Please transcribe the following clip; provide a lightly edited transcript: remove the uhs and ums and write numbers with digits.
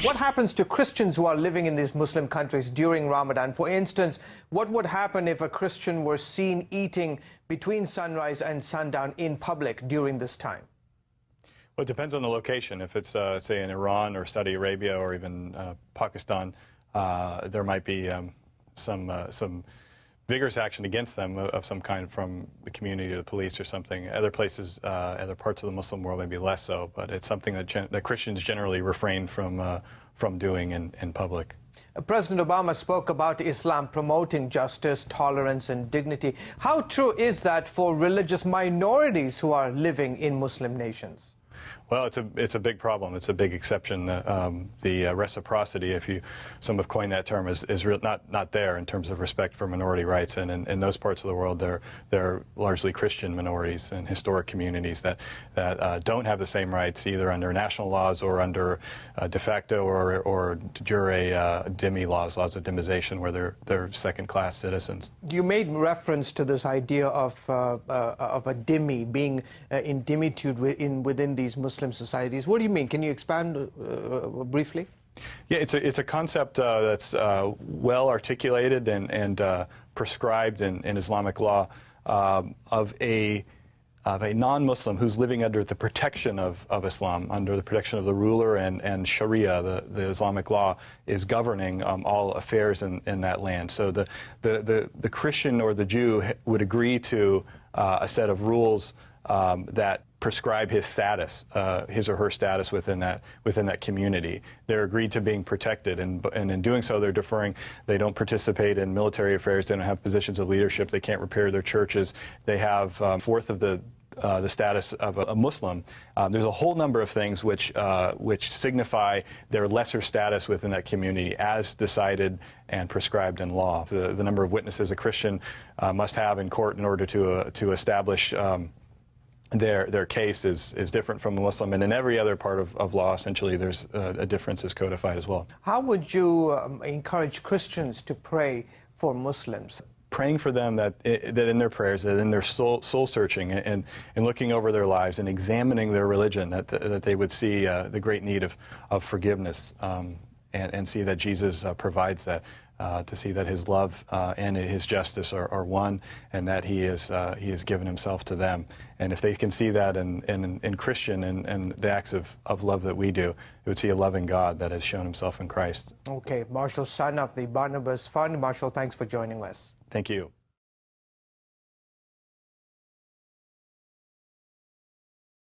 What happens to Christians who are living in these Muslim countries during Ramadan? For instance, what would happen if a Christian were seen eating between sunrise and sundown in public during this time? Well, it depends on the location. If it's, say, in Iran or Saudi Arabia or even Pakistan, there might be some vigorous action against them of some kind from the community or the police or something. Other places, other parts of the Muslim world, maybe less so, but it's something that Christians generally refrain from doing in public. President Obama spoke about Islam promoting justice, tolerance, and dignity. How true is that for religious minorities who are living in Muslim nations? Well, it's a big problem. It's a big exception. The reciprocity, some have coined that term, is not there in terms of respect for minority rights. And in those parts of the world, they're largely Christian minorities and historic communities that don't have the same rights either under national laws or under de facto or de jure dhimmi laws of dhimmization, where they're second-class citizens. You made reference to this idea of a dhimmi being in dhimmitude within these Muslim societies. What do you mean? Can you expand briefly? Yeah, it's a concept that's well articulated and prescribed in Islamic law of a non-Muslim who's living under the protection of Islam, under the protection of the ruler, and Sharia, the Islamic law, is governing all affairs in that land. So the Christian or the Jew would agree to a set of rules that prescribe his status, his or her status within that community. They're agreed to being protected, and in doing so, they're deferring. They don't participate in military affairs. They don't have positions of leadership. They can't repair their churches. They have fourth of the status of a Muslim. There's a whole number of things which signify their lesser status within that community, as decided and prescribed in law. The number of witnesses a Christian must have in court in order to establish their case is different from a Muslim, and in every other part of law, essentially, there's a difference is codified as well. How would you encourage Christians to pray for Muslims? Praying for them that in their prayers, that in their soul searching and looking over their lives and examining their religion, that they would see the great need of forgiveness and see that Jesus provides that. To see that his love and his justice are one, and that he has given himself to them. And if they can see that in Christian and the acts of love that we do, they would see a loving God that has shown himself in Christ. Okay, Marshall Sun of the Barnabas Fund. Marshall, thanks for joining us. Thank you.